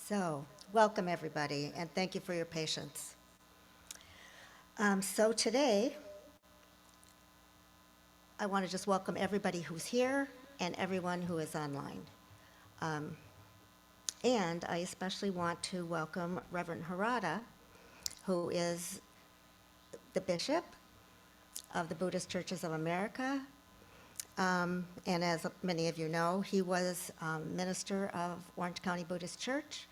So, welcome everybody, and thank you for your patience. So today, I want to just welcome everybody who's here and everyone who is online. And I especially want to welcome Reverend Harada, who is the Bishop of the Buddhist Churches of America. And as many of you know, he was minister of Orange County Buddhist Church,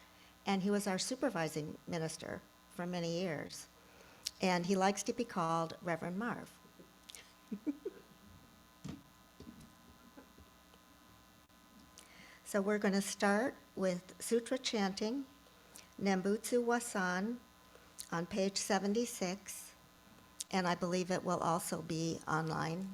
and he was our supervising minister for many years. And he likes to be called Reverend Marv. So we're going to start with sutra chanting, Nembutsu Wasan, on page 76, and I believe it will also be online.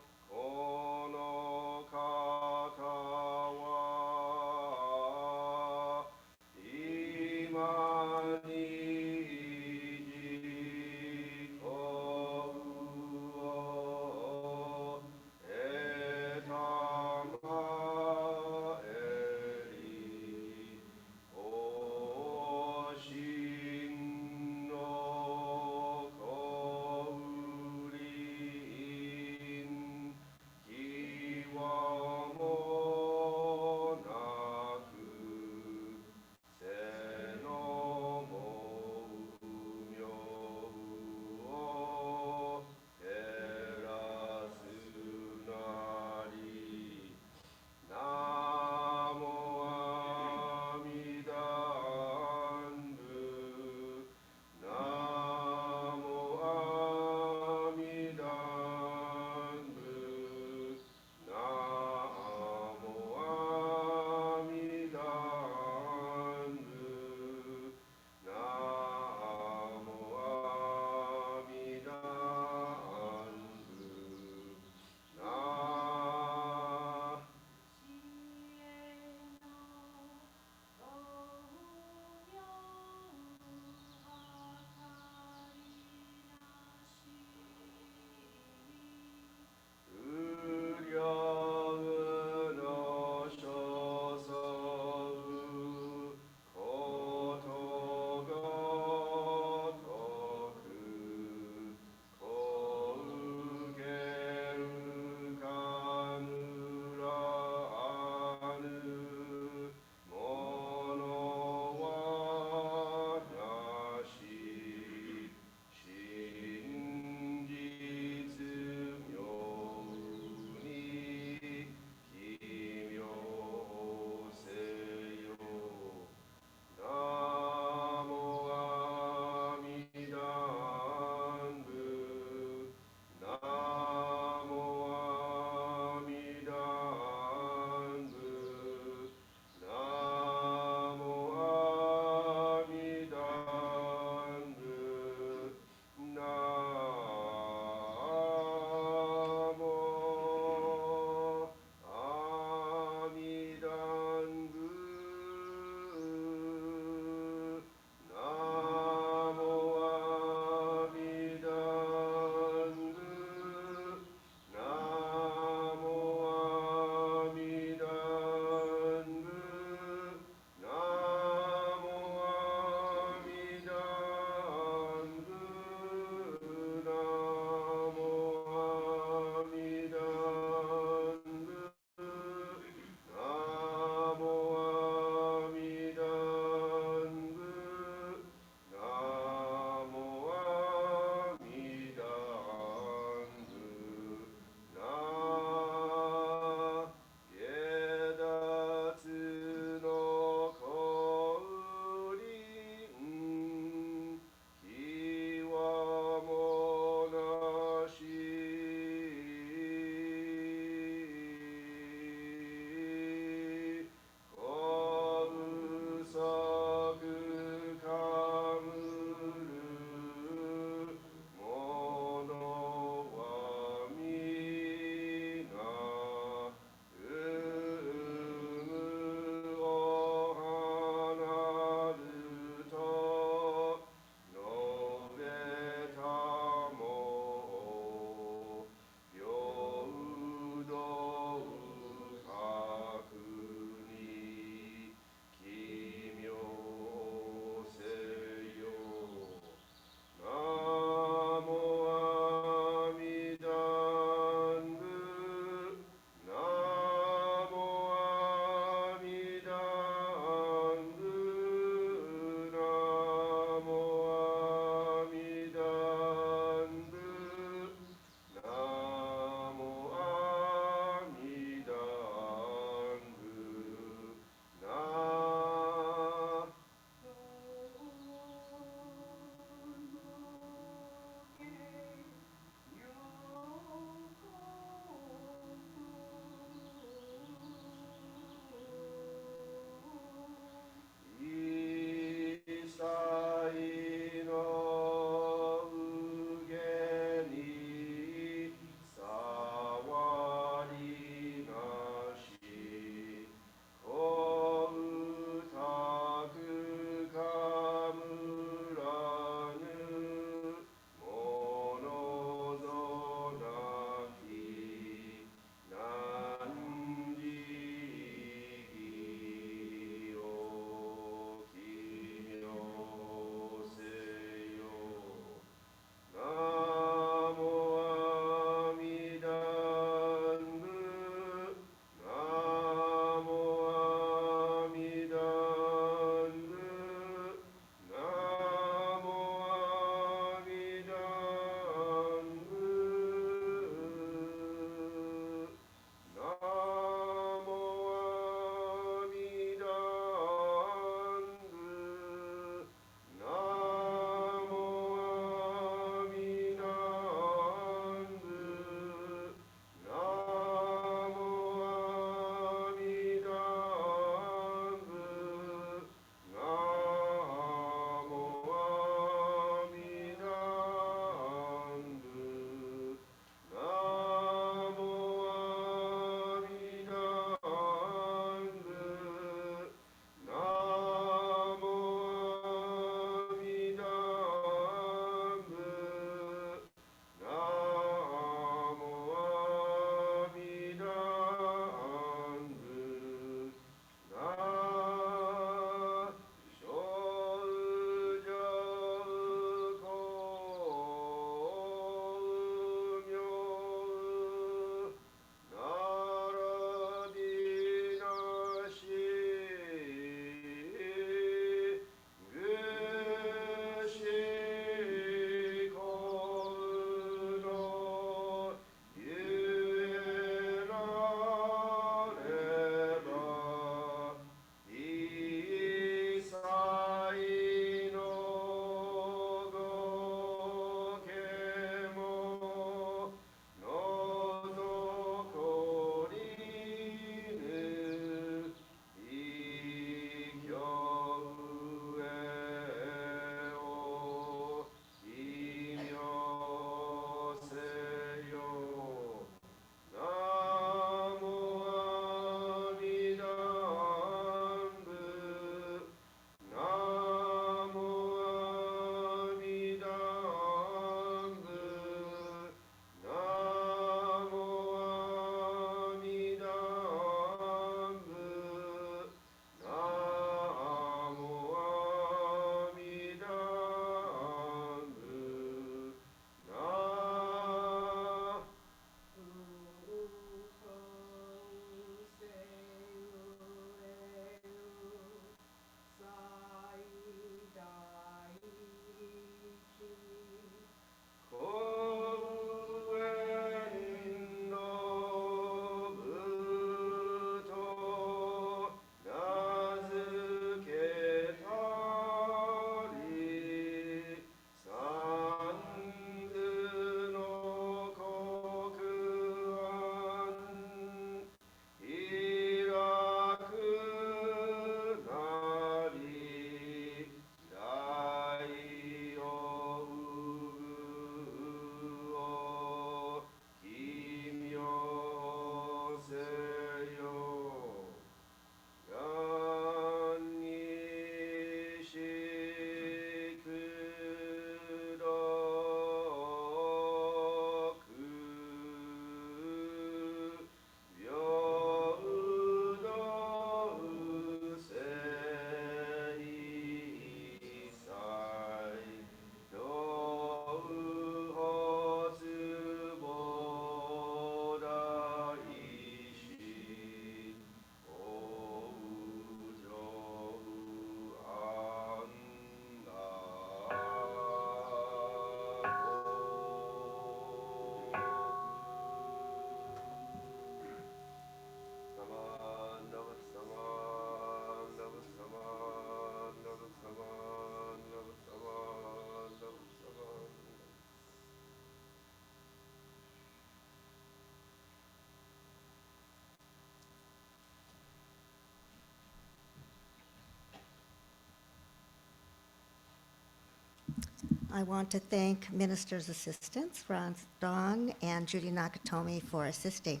I want to thank Minister's Assistants, Ron Dong and Judy Nakatomi, for assisting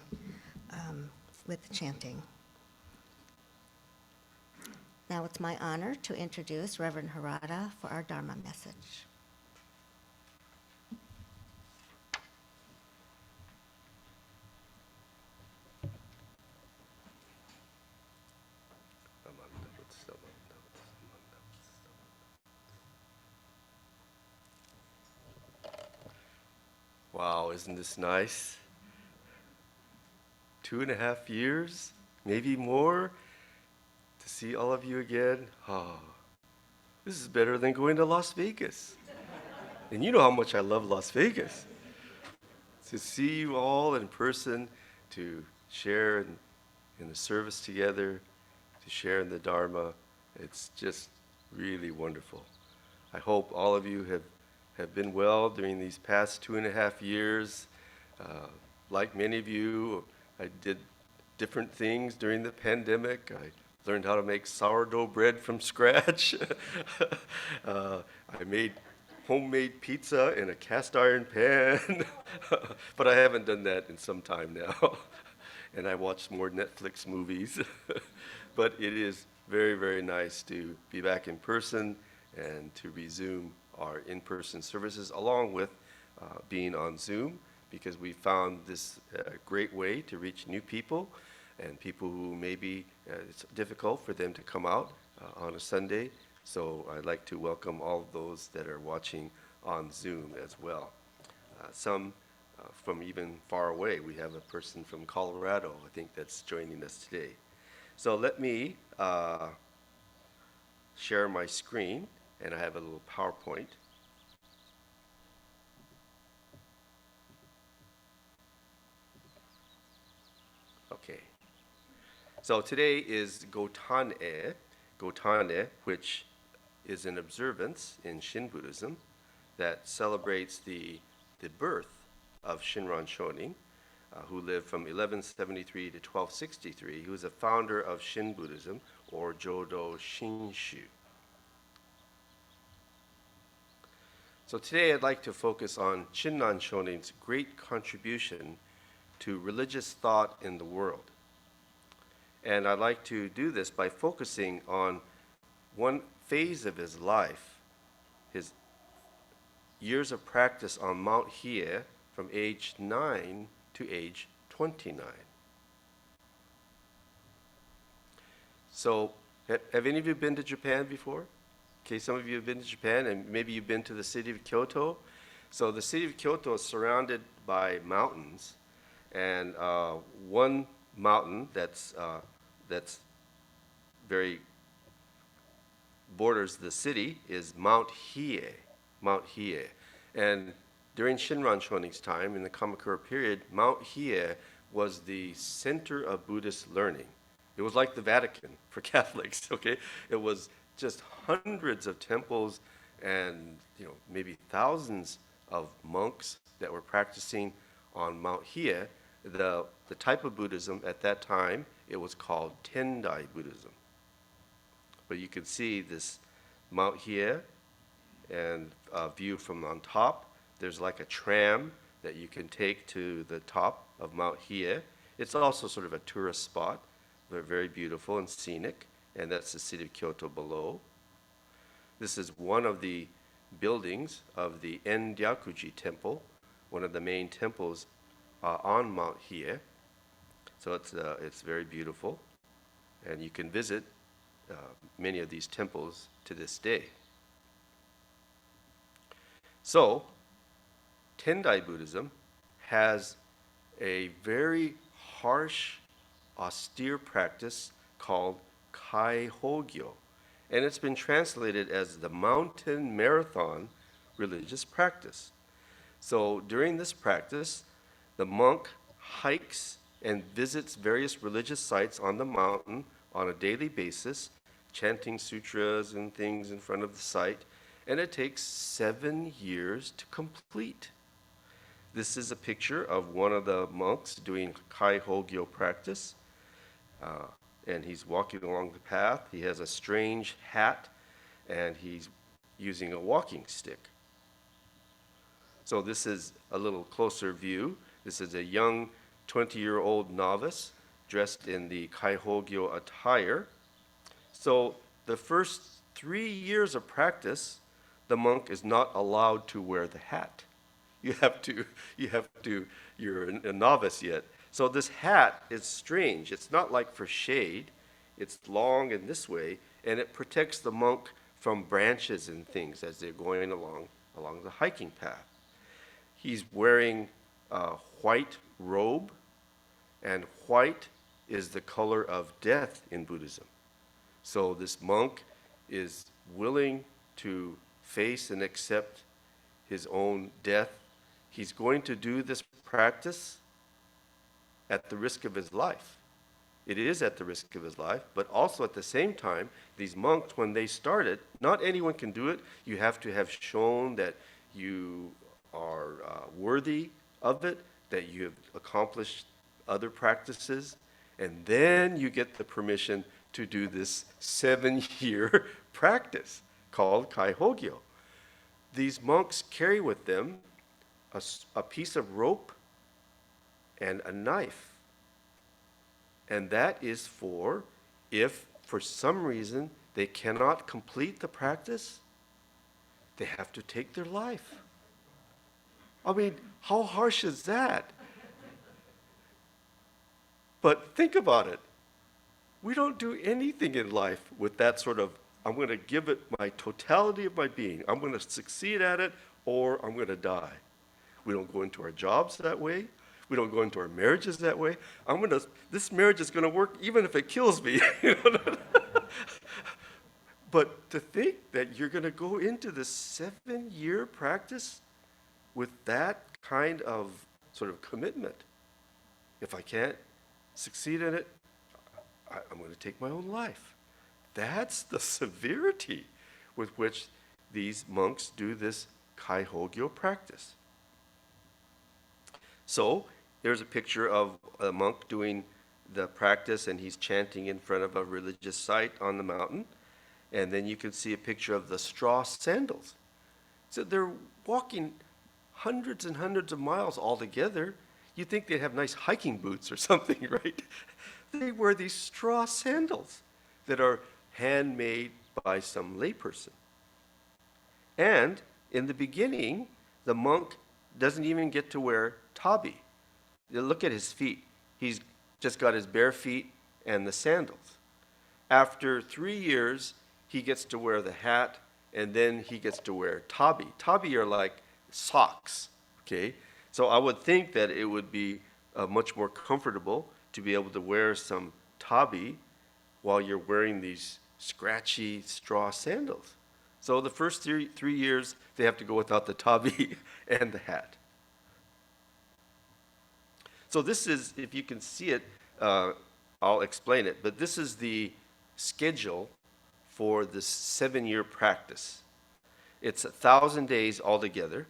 with the chanting. Now it's my honor to introduce Reverend Harada for our Dharma message. Wow, isn't this nice? 2.5 years, maybe more, to see all of you again. Oh, this is better than going to Las Vegas. And you know how much I love Las Vegas. To see you all in person, to share in the service together, to share in the Dharma, it's just really wonderful. I hope all of you have been well during these past 2.5 years. Like many of you, I did different things during the pandemic. I learned how to make sourdough bread from scratch. I made homemade pizza in a cast iron pan, but I haven't done that in some time now. And I watched more Netflix movies. But it is very, very nice to be back in person and to resume our in-person services along with being on Zoom, because we found this a great way to reach new people and people who maybe it's difficult for them to come out on a Sunday. So I'd like to welcome all of those that are watching on Zoom as well. Some from even far away. We have a person from Colorado, I think, that's joining us today. So let me share my screen, and I have a little PowerPoint. Okay. So today is Gotan-E, Gotan-E, which is an observance in Shin Buddhism that celebrates the birth of Shinran Shonin, who lived from 1173 to 1263. He was a founder of Shin Buddhism, or Jodo Shinshu. So today I'd like to focus on Shinran Shonin's great contribution to religious thought in the world. And I'd like to do this by focusing on one phase of his life, his years of practice on Mount Hiei from age 9 to age 29. So, have any of you been to Japan before? Okay, some of you have been to Japan, and maybe you've been to the city of Kyoto. So the city of Kyoto is surrounded by mountains, and one mountain that's very borders the city is Mount Hiei, Mount Hiei. And during Shinran Shonin's time, in the Kamakura period, Mount Hiei was the center of Buddhist learning. It was like the Vatican for Catholics, okay? It was just hundreds of temples and, maybe thousands of monks that were practicing on Mount Hiei. The type of Buddhism at that time, it was called Tendai Buddhism. But you can see this Mount Hiei and view from on top. There's like a tram that you can take to the top of Mount Hiei. It's also sort of a tourist spot. They're very beautiful and scenic, and that's the city of Kyoto below. This is one of the buildings of the Enryakuji Temple, one of the main temples on Mount Hiei. So it's very beautiful, and you can visit many of these temples to this day. So, Tendai Buddhism has a very harsh, austere practice called Kaihogyo, and it's been translated as the mountain marathon religious practice. So during this practice, the monk hikes and visits various religious sites on the mountain on a daily basis, chanting sutras and things in front of the site, and it takes 7 years to complete. This is a picture of one of the monks doing Kaihogyo practice, and he's walking along the path. He has a strange hat, and he's using a walking stick. So this is a little closer view. This is a young 20-year-old novice dressed in the Kaihogyo attire. So the first 3 years of practice, the monk is not allowed to wear the hat. You're a novice yet. So this hat is strange. It's not like for shade. It's long in this way, and it protects the monk from branches and things as they're going along the hiking path. He's wearing a white robe, and white is the color of death in Buddhism. So this monk is willing to face and accept his own death. He's going to do this practice at the risk of his life. It is at the risk of his life, but also at the same time, these monks, when they started, not anyone can do it. You have to have shown that you are worthy of it, that you have accomplished other practices, and then you get the permission to do this 7-year practice called Kaihogyo. These monks carry with them a piece of rope and a knife. And that is for if, for some reason, they cannot complete the practice, they have to take their life. I mean, how harsh is that? But think about it. We don't do anything in life with that sort of, I'm going to give it my totality of my being. I'm going to succeed at it, or I'm going to die. We don't go into our jobs that way. We don't go into our marriages that way. This marriage is going to work even if it kills me. But to think that you're going to go into this 7-year practice with that kind of sort of commitment. If I can't succeed in it, I'm going to take my own life. That's the severity with which these monks do this Kaihogyo practice. So there's a picture of a monk doing the practice, and he's chanting in front of a religious site on the mountain. And then you can see a picture of the straw sandals. So they're walking hundreds and hundreds of miles all together. You'd think they'd have nice hiking boots or something, right? They wear these straw sandals that are handmade by some layperson. And in the beginning, the monk doesn't even get to wear tabi. Look at his feet. He's just got his bare feet and the sandals. After 3 years, he gets to wear the hat, and then he gets to wear tabi. Tabi are like socks, okay? So I would think that it would be much more comfortable to be able to wear some tabi while you're wearing these scratchy straw sandals. So the first 3 years, they have to go without the tabi and the hat. So this is, if you can see it, I'll explain it, but this is the schedule for this 7-year practice. It's 1,000 days altogether.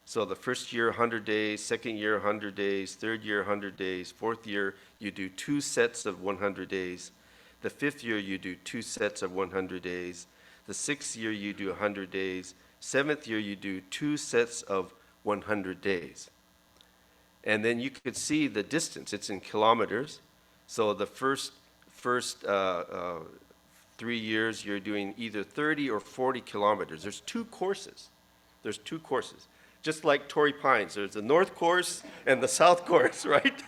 So the first year, 100 days, second year, 100 days, third year, 100 days, fourth year, you do 2 sets of 100 days. The 5th year, you do 2 sets of 100 days. The 6th year, you do 100 days. 7th year, you do 2 sets of 100 days. And then you could see the distance. It's in kilometers. So the first 3 years, you're doing either 30 or 40 kilometers. There's 2 courses. Just like Torrey Pines, there's the north course and the south course, right?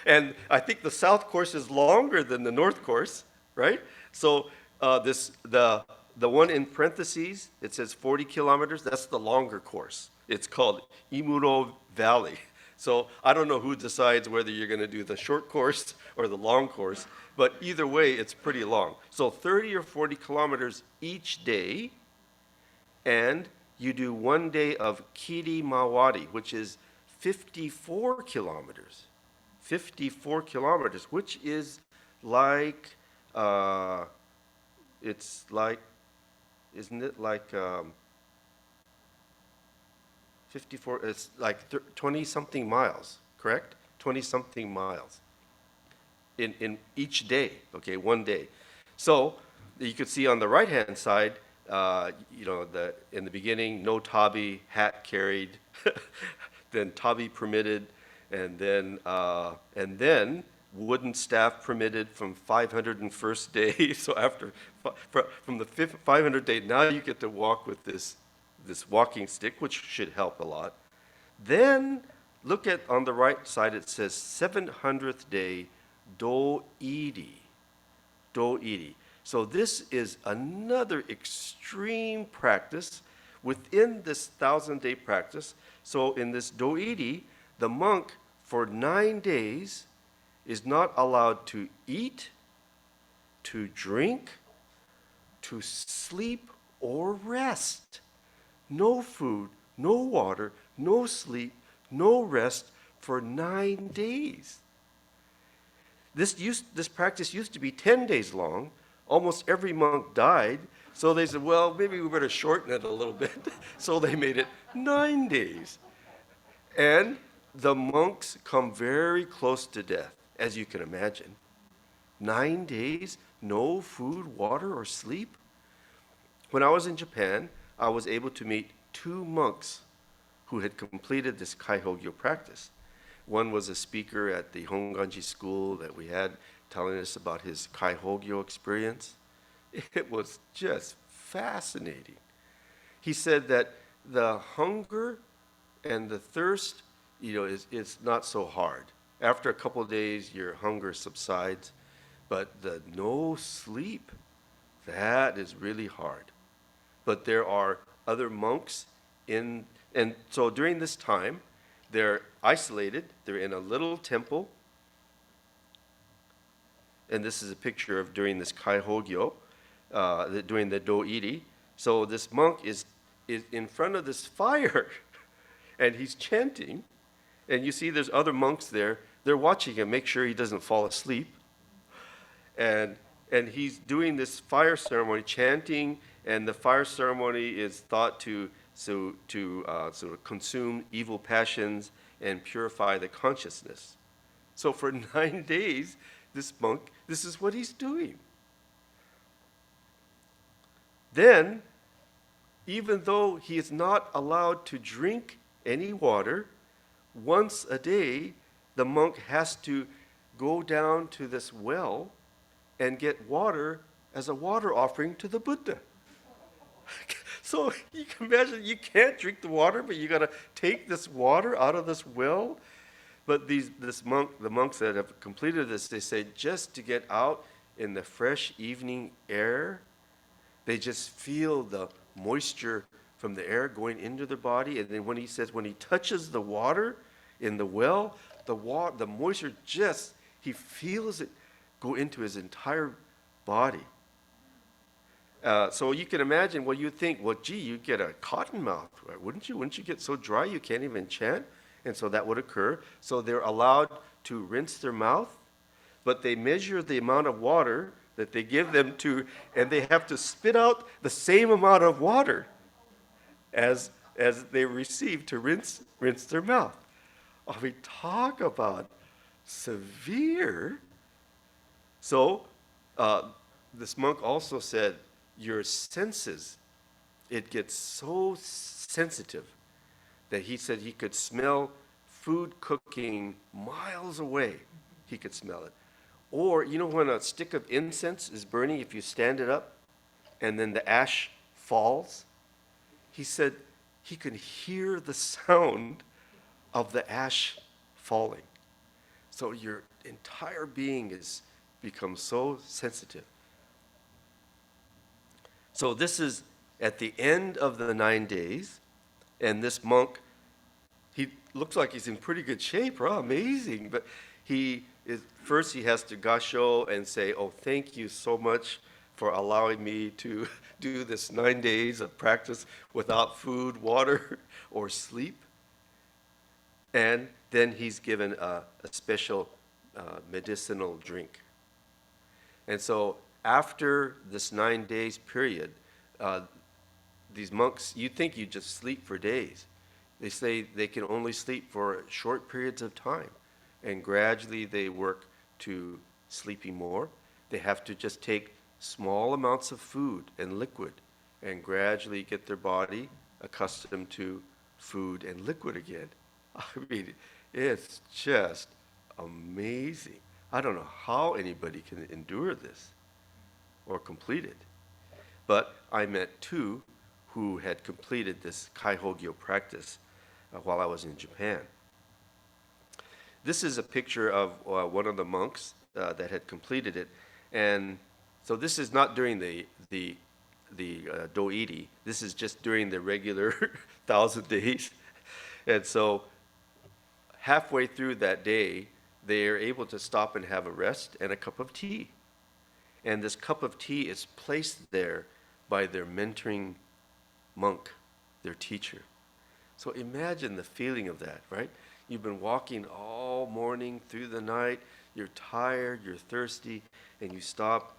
And I think the south course is longer than the north course, right? So the one in parentheses, it says 40 kilometers, that's the longer course. It's called Imuro Valley. So I don't know who decides whether you're going to do the short course or the long course, but either way, it's pretty long. So 30 or 40 kilometers each day, and you do 1 day of Kiri Mawari, which is 54 kilometers. 54 kilometers, which is like, it's like, isn't it like 54, it's like 20-something miles, correct? 20-something miles in each day, okay, 1 day. So you could see on the right-hand side, In the beginning, no tabi, hat carried, then tabi permitted, and then wooden staff permitted from 501st day. So from the 500th day, now you get to walk with this walking stick, which should help a lot. Then look at on the right side, it says 700th day do-iri. Do-iri. So this is another extreme practice within this 1,000-day practice. So in this do-iri, the monk for 9 days is not allowed to eat, to drink, to sleep, or rest. No food, no water, no sleep, no rest for 9 days. This practice used to be 10 days long. Almost every monk died. So they said, well, maybe we better shorten it a little bit. So they made it 9 days. And the monks come very close to death, as you can imagine. 9 days, no food, water, or sleep. When I was in Japan, I was able to meet 2 monks who had completed this Kaihogyo practice. One was a speaker at the Honganji school that we had, telling us about his Kaihogyo experience. It was just fascinating. He said that the hunger and the thirst, is not so hard. After a couple of days, your hunger subsides, but the no sleep, that is really hard. But there are other monks and so during this time, they're isolated. They're in a little temple. And this is a picture of during this Kaihogyo, during the do-iri. So this monk is in front of this fire, and he's chanting. And you see there's other monks there. They're watching him, make sure he doesn't fall asleep. And he's doing this fire ceremony, chanting, and the fire ceremony is thought to sort of consume evil passions and purify the consciousness. So for 9 days, this monk, this is what he's doing. Then, even though he is not allowed to drink any water, once a day, the monk has to go down to this well and get water as a water offering to the Buddha. So you can imagine, you can't drink the water, but you got to take this water out of this well. But the monks that have completed this, they say just to get out in the fresh evening air, they just feel the moisture from the air going into their body. And then when he touches the water in the well, the moisture he feels it go into his entire body. So you can imagine, you think, you'd get a cotton mouth, right? Wouldn't you? Wouldn't you get so dry you can't even chant? And so that would occur. So they're allowed to rinse their mouth, but they measure the amount of water that they give them to, and they have to spit out the same amount of water as they receive to rinse their mouth. Oh, we talk about severe. So this monk also said, your senses, it gets so sensitive that he said he could smell food cooking miles away. He could smell it. Or, when a stick of incense is burning, if you stand it up and then the ash falls, he said he can hear the sound of the ash falling. So your entire being becomes so sensitive. So this is at the end of the 9 days, and this monk, he looks like he's in pretty good shape, right? Amazing. But first he has to gasho and say, oh, thank you so much for allowing me to do this 9 days of practice without food, water, or sleep. And then he's given a special medicinal drink. And so after this 9 days period, these monks, you think you just sleep for days. They say they can only sleep for short periods of time. And gradually they work to sleeping more. They have to just take small amounts of food and liquid and gradually get their body accustomed to food and liquid again. I mean, it's just amazing. I don't know how anybody can endure this or complete it. But I met two who had completed this Kaihogyo practice while I was in Japan. This is a picture of one of the monks that had completed it, and so this is not during the doiti. This is just during the regular 1,000 days, and so halfway through that day, they are able to stop and have a rest and a cup of tea. And this cup of tea is placed there by their mentoring monk, their teacher. So imagine the feeling of that, right? You've been walking all morning through the night, you're tired, you're thirsty, and you stop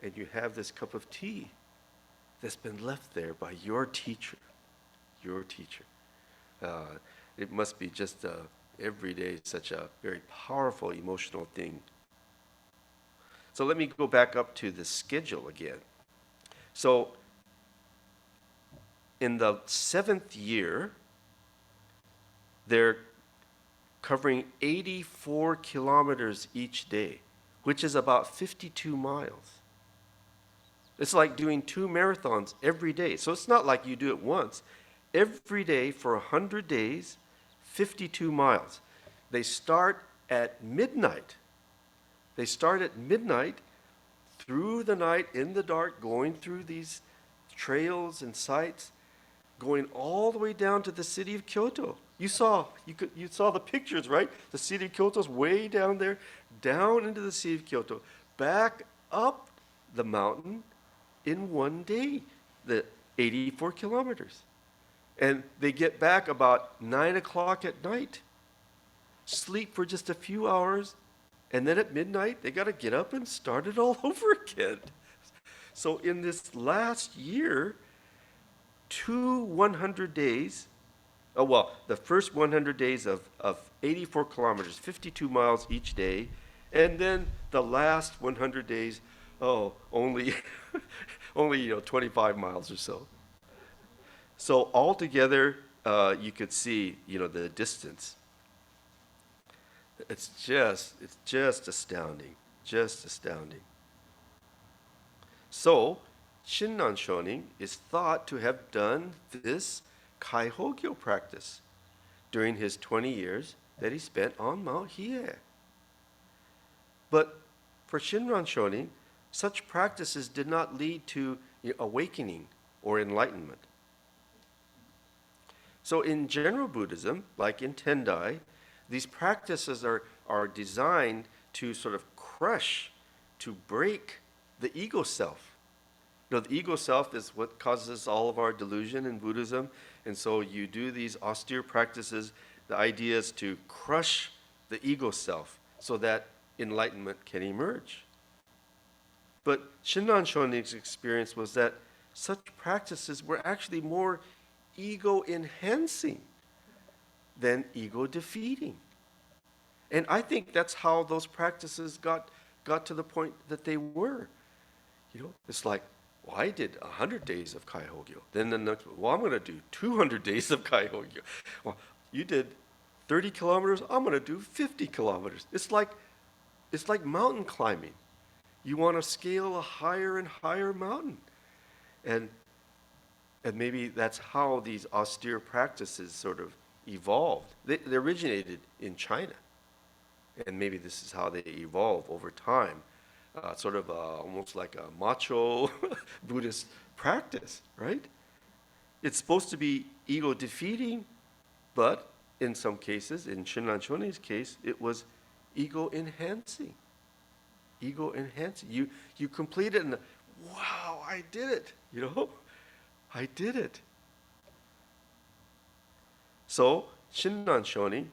and you have this cup of tea that's been left there by your teacher, your teacher. It must be just every day such a very powerful emotional thing. So let me go back up to the schedule again. So in the 7th year, they're covering 84 kilometers each day, which is about 52 miles. It's like doing 2 marathons every day. So it's not like you do it once. Every day for 100 days, 52 miles. They start at midnight. They start at midnight through the night in the dark, going through these trails and sites, going all the way down to the city of Kyoto. You saw the pictures, right? The city of Kyoto's way down there, down into the city of Kyoto, back up the mountain in one day, the 84 kilometers. And they get back about 9 o'clock at night, sleep for just a few hours, and then at midnight, they got to get up and start it all over again. So in this last year, 100 days, the first 100 days of 84 kilometers, 52 miles each day, and then the last 100 days, only 25 miles or so. So altogether, you could see, the distance. It's just astounding, just astounding. So, Shinran Shonin is thought to have done this Kaihogyo practice during his 20 years that he spent on Mount Hiei. But for Shinran Shonin, such practices did not lead to awakening or enlightenment. So in general Buddhism, like in Tendai, these practices are designed to sort of crush, to break the ego self. The ego self is what causes all of our delusion in Buddhism. And so you do these austere practices. The idea is to crush the ego self so that enlightenment can emerge. But Shinran Shonin's experience was that such practices were actually more ego-enhancing than ego-defeating. And I think that's how those practices got to the point that they were. It's like, I did 100 days of Kaihogyo. Then the next, I'm going to do 200 days of Kaihogyo. Well, you did 30 kilometers, I'm going to do 50 kilometers. It's like mountain climbing. You want to scale a higher and higher mountain. And maybe that's how these austere practices sort of evolved. They originated in China. And maybe this is how they evolve over time. Sort of almost like a macho Buddhist practice, right? It's supposed to be ego-defeating, but in some cases, in Shinran Shonin's case, it was ego-enhancing. Ego-enhancing. You complete it and, wow, I did it, I did it. So, Shinran Shonin,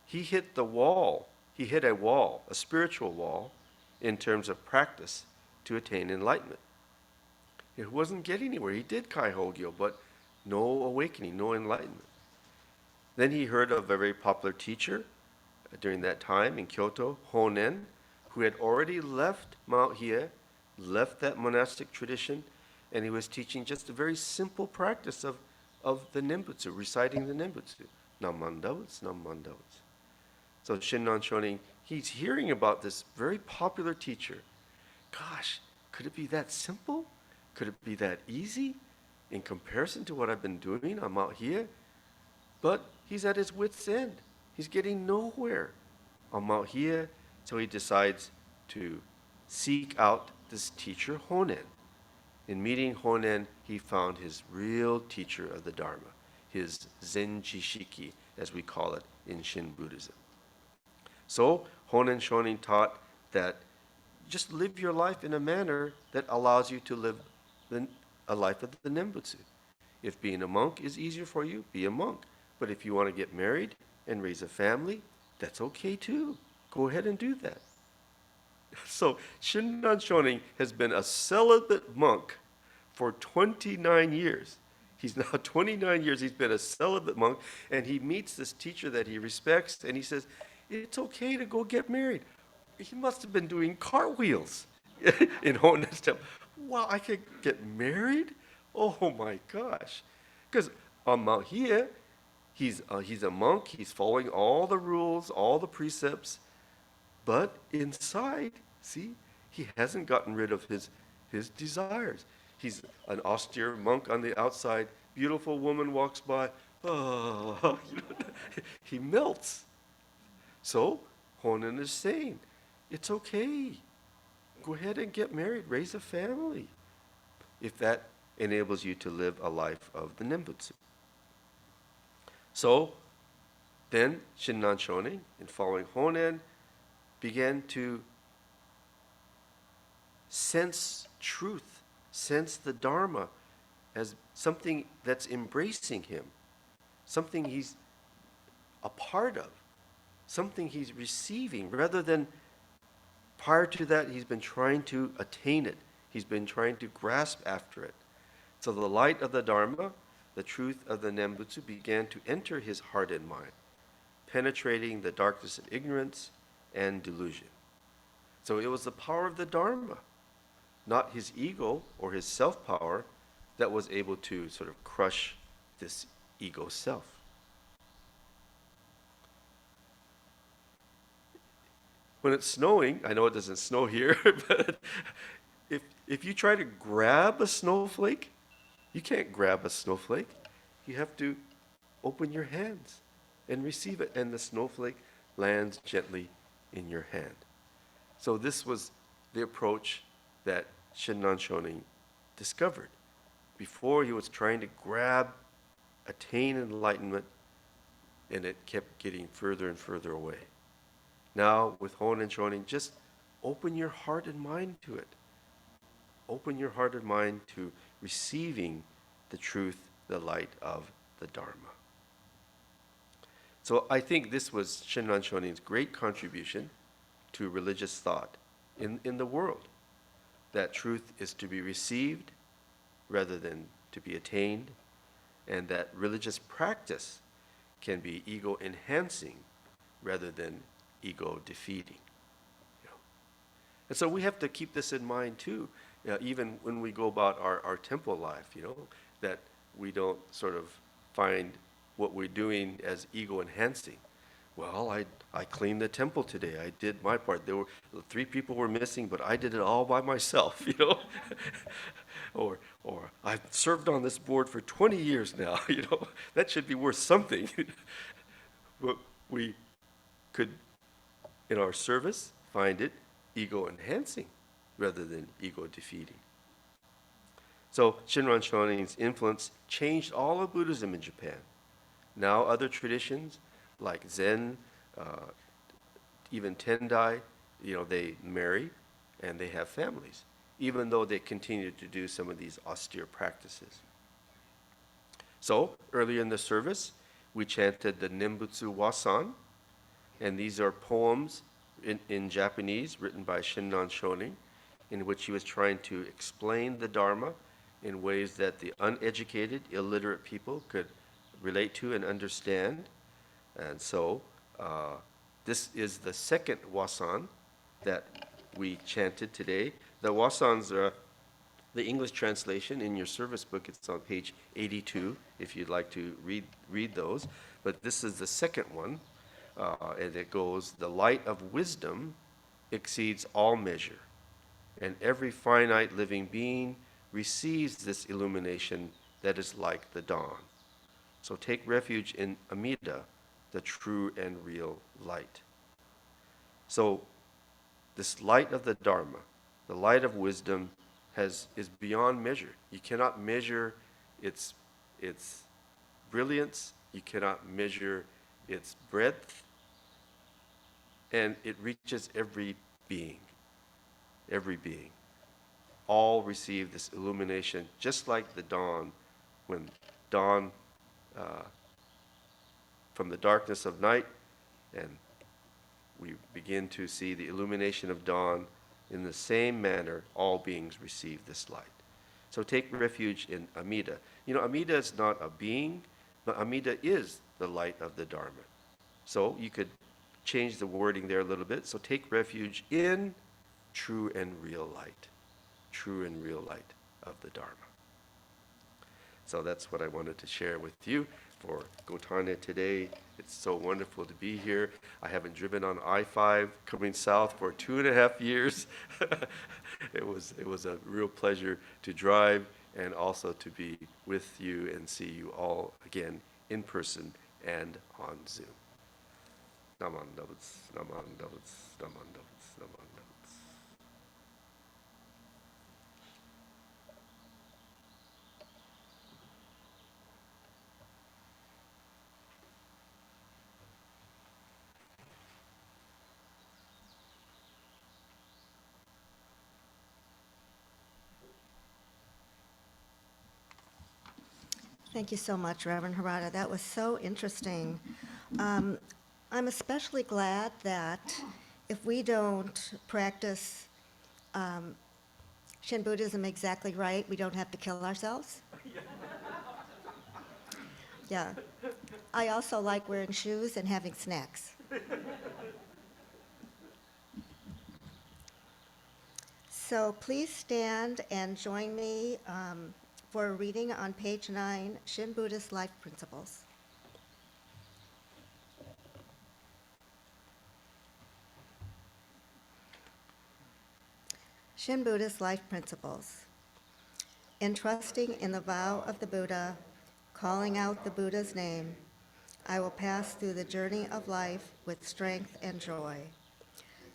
he hit the wall. He hit a wall, a spiritual wall, in terms of practice to attain enlightenment. It wasn't getting anywhere. He did Kaihogyo, but no awakening, no enlightenment. Then he heard of a very popular teacher during that time in Kyoto, Honen, who had already left Mount Hiei, left that monastic tradition, and he was teaching just a very simple practice of the Nembutsu, reciting the Nembutsu. Namandavats, namandavats. So Shinran Shonin, he's hearing about this very popular teacher. Gosh, could it be that simple? Could it be that easy in comparison to what I've been doing? I'm out here. But he's at his wit's end. He's getting nowhere. I'm out here. So he decides to seek out this teacher, Honen. In meeting Honen, he found his real teacher of the Dharma, his Zenjishiki, as we call it in Shin Buddhism. So Honen Shonin taught that just live your life in a manner that allows you to live a life of the Nembutsu. If being a monk is easier for you, be a monk. But if you want to get married and raise a family, that's okay too. Go ahead and do that. So Shinran Shonin has been a celibate monk for 29 years. He's now 29 years, he's been a celibate monk, and he meets this teacher that he respects, and he says, it's okay to go get married. He must have been doing cartwheels in Honen's temple. Wow, I could get married? Oh my gosh. Because on Mount Hiei, he's a monk, he's following all the rules, all the precepts, but inside, see, he hasn't gotten rid of his desires. He's an austere monk on the outside. Beautiful woman walks by. Oh, he melts. So Honen is saying, it's okay. Go ahead and get married, raise a family, if that enables you to live a life of the Nembutsu. So then Shinran Shonin, in following Honen, began to sense truth, sense the Dharma as something that's embracing him, something he's a part of, something he's receiving, rather than prior to that he's been trying to attain it. He's been trying to grasp after it. So the light of the Dharma, the truth of the Nembutsu, began to enter his heart and mind, penetrating the darkness of ignorance and delusion. So it was the power of the Dharma, not his ego or his self-power, that was able to sort of crush this ego self. When it's snowing, I know it doesn't snow here, but if you try to grab a snowflake, you can't grab a snowflake. You have to open your hands and receive it, and the snowflake lands gently in your hand. So this was the approach that Shinran Shonin discovered. Before, he was trying to grab, attain enlightenment, and it kept getting further and further away. Now, with Honen Shonin, just open your heart and mind to it. Open your heart and mind to receiving the truth, the light of the Dharma. So I think this was Shinran Shonin's great contribution to religious thought in the world, that truth is to be received rather than to be attained, and that religious practice can be ego-enhancing rather than ego-defeating. And so we have to keep this in mind too, even when we go about our temple life, that we don't sort of find what we're doing as ego-enhancing. Well, I cleaned the temple today. I did my part. There were 3 people were missing, but I did it all by myself, or I've served on this board for 20 years now, That should be worth something. But we could, in our service, find it ego-enhancing rather than ego-defeating. So Shinran Shonin's influence changed all of Buddhism in Japan. Now other traditions like Zen, even Tendai, they marry and they have families, even though they continue to do some of these austere practices. So earlier in the service, we chanted the Nembutsu Wasan, and these are poems in Japanese written by Shinran Shonin, in which he was trying to explain the Dharma in ways that the uneducated, illiterate people could relate to and understand. And so this is the second wasan that we chanted today. The wasans the English translation in your service book. It's on page 82 if you'd like to read those. But this is the second one, and it goes, "The light of wisdom exceeds all measure, and every finite living being receives this illumination that is like the dawn. So take refuge in Amida, the true and real light." So this light of the Dharma, the light of wisdom, is beyond measure. You cannot measure its brilliance. You cannot measure its breadth. And it reaches every being. Every being. All receive this illumination, just like the dawn, when dawn from the darkness of night, and we begin to see the illumination of dawn. In the same manner, all beings receive this light. So take refuge in Amida. You know, Amida is not a being, but Amida is the light of the Dharma. So you could change the wording there a little bit. So take refuge in true and real light. True and real light of the Dharma. So that's what I wanted to share with you for Gotan-E today. It's so wonderful to be here. I haven't driven on I-5 coming south for 2.5 years. It was a real pleasure to drive and also to be with you and see you all again in person and on Zoom. Naman Davutz, Naman Davutz, Naman Davutz, Naman Davutz. Thank you so much, Reverend Harada. That was so interesting. I'm especially glad that if we don't practice Shin Buddhism exactly right, we don't have to kill ourselves. Yeah. I also like wearing shoes and having snacks. So please stand and join me for a reading on page 9, Shin Buddhist Life Principles. Shin Buddhist Life Principles. In trusting in the vow of the Buddha, calling out the Buddha's name, I will pass through the journey of life with strength and joy.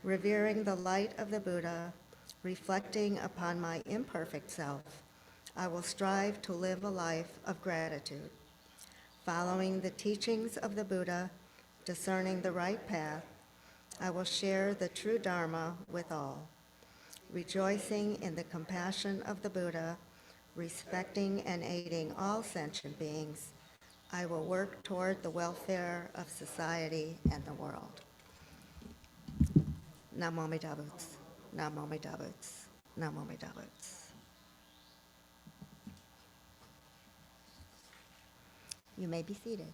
Revering the light of the Buddha, reflecting upon my imperfect self, I will strive to live a life of gratitude. Following the teachings of the Buddha, discerning the right path, I will share the true Dharma with all. Rejoicing in the compassion of the Buddha, respecting and aiding all sentient beings, I will work toward the welfare of society and the world. Namo Amida Butsu, Namo Amida Butsu, Namo Amida Butsu. You may be seated.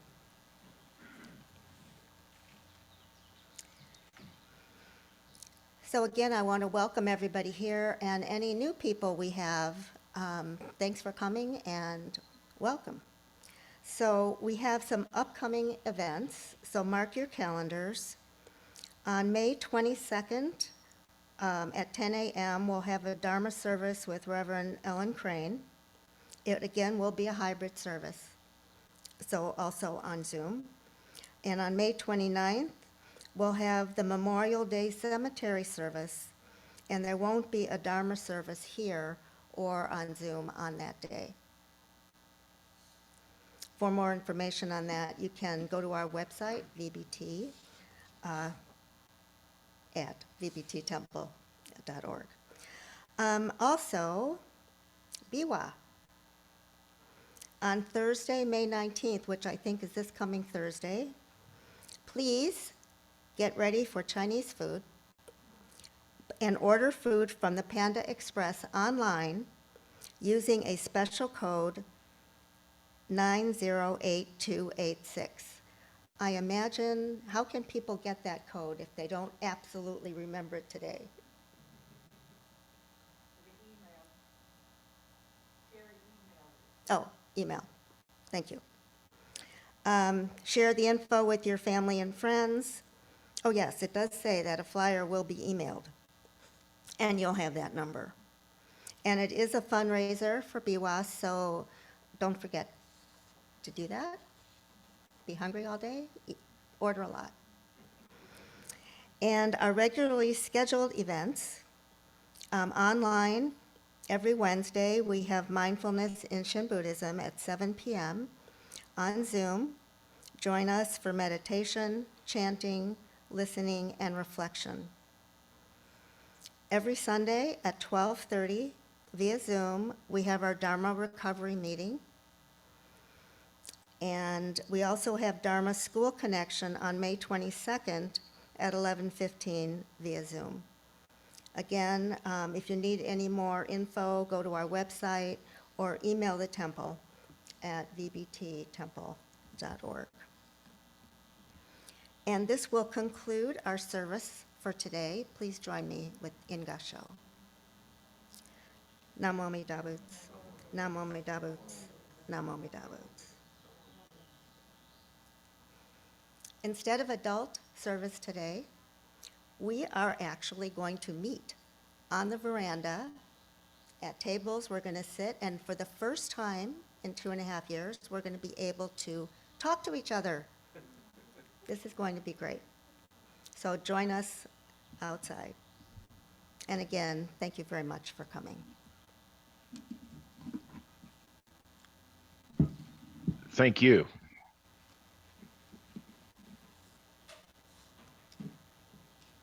So again, I want to welcome everybody here and any new people we have. Thanks for coming and welcome. So we have some upcoming events, so mark your calendars. On May 22nd at 10 a.m., we'll have a Dharma service with Reverend Ellen Crane. It again will be a hybrid service, so also on Zoom. And on May 29th, we'll have the Memorial Day Cemetery service, and there won't be a Dharma service here or on Zoom on that day. For more information on that, you can go to our website, VBT, at vbttemple.org. Also, Biwa. On Thursday, May 19th, which I think is this coming Thursday, please get ready for Chinese food and order food from the Panda Express online using a special code 908286. I imagine, how can people get that code if they don't absolutely remember it today? Oh, email. Thank you. Share the info with your family and friends. Oh, yes, it does say that a flyer will be emailed, and you'll have that number. And it is a fundraiser for BWAS, so don't forget to do that. Be hungry all day, order a lot. And our regularly scheduled events, online, every Wednesday, we have mindfulness in Shin Buddhism at 7 p.m. on Zoom. Join us for meditation, chanting, listening, and reflection. Every Sunday at 12:30 via Zoom, we have our Dharma recovery meeting. And we also have Dharma School Connection on May 22nd at 11:15 via Zoom. Again, if you need any more info, go to our website or email the temple at vbttemple.org. And this will conclude our service for today. Please join me with Ingasho. Namo Amida Butsu, Namo Amida Butsu, Namo Amida Butsu. Instead of adult service today, we are actually going to meet on the veranda at tables. We're going to sit, and for the first time in 2.5 years, we're going to be able to talk to each other. This is going to be great. So join us outside. And again, thank you very much for coming. Thank you.